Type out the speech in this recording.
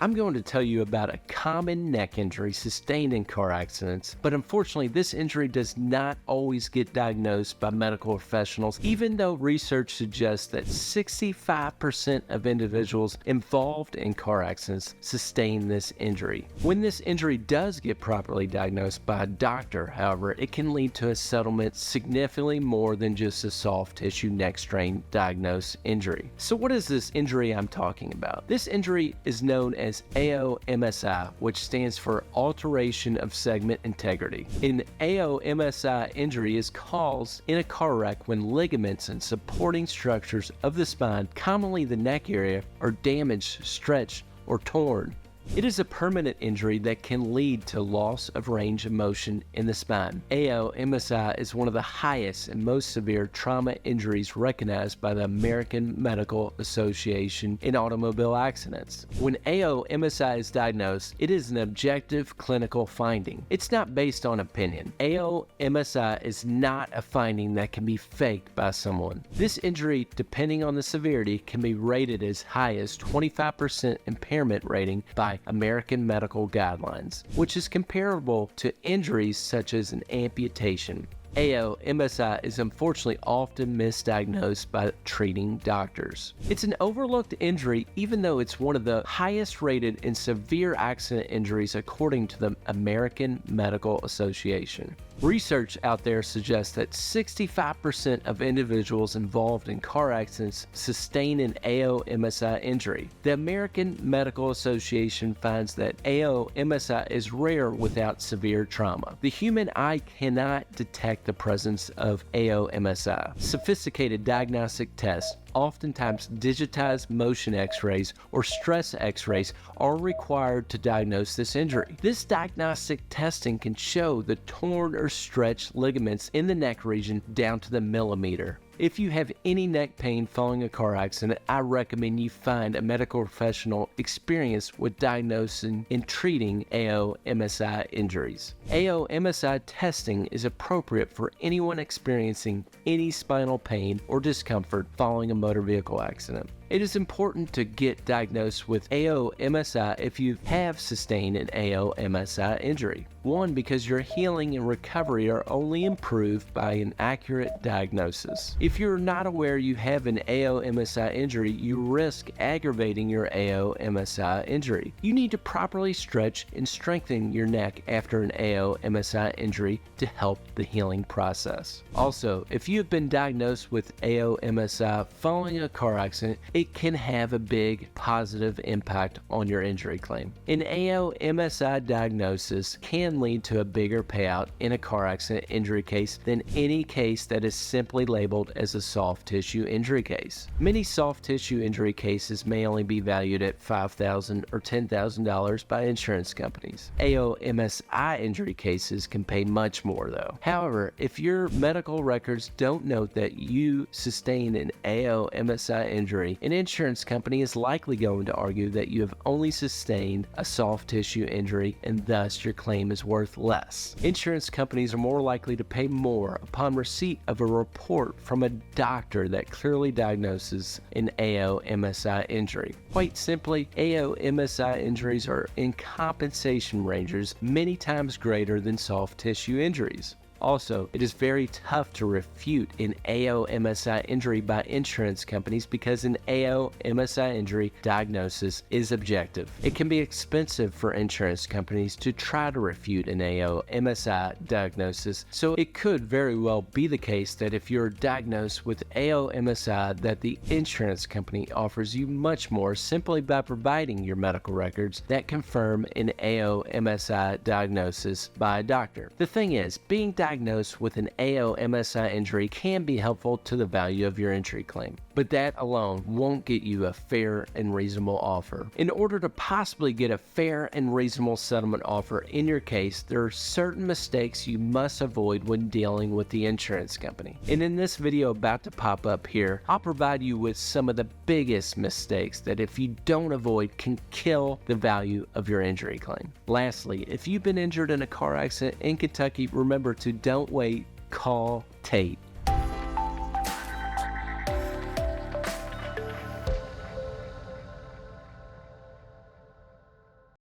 I'm going to tell you about a common neck injury sustained in car accidents, but unfortunately this injury does not always get diagnosed by medical professionals, even though research suggests that 65% of individuals involved in car accidents sustain this injury. When this injury does get properly diagnosed by a doctor, however, it can lead to a settlement significantly more than just a soft tissue neck strain diagnosed injury. So what is this injury I'm talking about? This injury is known as AOMSI, which stands for alteration of segment integrity. An AOMSI injury is caused in a car wreck when ligaments and supporting structures of the spine, commonly the neck area, are damaged, stretched, or torn. It is a permanent injury that can lead to loss of range of motion in the spine. AOMSI is one of the highest and most severe trauma injuries recognized by the American Medical Association in automobile accidents. When AOMSI is diagnosed, it is an objective clinical finding. It's not based on opinion. AOMSI is not a finding that can be faked by someone. This injury, depending on the severity, can be rated as high as 25% impairment rating by American medical guidelines, which is comparable to injuries such as an amputation. AOMSI is unfortunately often misdiagnosed by treating doctors. It's an overlooked injury even though it's one of the highest rated in severe accident injuries according to the American Medical Association. Research out there suggests that 65% of individuals involved in car accidents sustain an AOMSI injury. The American Medical Association finds that AOMSI is rare without severe trauma. The human eye cannot detect the presence of AOMSI. Sophisticated diagnostic tests, oftentimes digitized motion x-rays or stress x-rays, are required to diagnose this injury. This diagnostic testing can show the torn or stretched ligaments in the neck region down to the millimeter. If you have any neck pain following a car accident, I recommend you find a medical professional experienced with diagnosing and treating AOMSI injuries. AOMSI testing is appropriate for anyone experiencing any spinal pain or discomfort following a motor vehicle accident. It is important to get diagnosed with AOMSI if you have sustained an AOMSI injury. One, because your healing and recovery are only improved by an accurate diagnosis. If you're not aware you have an AOMSI injury, you risk aggravating your AOMSI injury. You need to properly stretch and strengthen your neck after an AOMSI injury to help the healing process. Also, if you have been diagnosed with AOMSI following a car accident, it can have a big positive impact on your injury claim. An AOMSI diagnosis can lead to a bigger payout in a car accident injury case than any case that is simply labeled as a soft tissue injury case. Many soft tissue injury cases may only be valued at $5,000 or $10,000 by insurance companies. AOMSI injury cases can pay much more though. However, if your medical records don't note that you sustained an AOMSI injury, an insurance company is likely going to argue that you have only sustained a soft tissue injury and thus your claim is worth less. Insurance companies are more likely to pay more upon receipt of a report from a doctor that clearly diagnoses an AOMSI injury. Quite simply, AOMSI injuries are in compensation ranges many times greater than soft tissue injuries. Also, it is very tough to refute an AOMSI injury by insurance companies because an AOMSI injury diagnosis is objective. It can be expensive for insurance companies to try to refute an AOMSI diagnosis, so it could very well be the case that if you're diagnosed with AOMSI that the insurance company offers you much more simply by providing your medical records that confirm an AOMSI diagnosis by a doctor. The thing is, being diagnosed with an AOMSI injury can be helpful to the value of your injury claim, but that alone won't get you a fair and reasonable offer. In order to possibly get a fair and reasonable settlement offer in your case, there are certain mistakes you must avoid when dealing with the insurance company. And in this video about to pop up here, I'll provide you with some of the biggest mistakes that if you don't avoid can kill the value of your injury claim. Lastly, if you've been injured in a car accident in Kentucky, remember to don't wait, call Tate.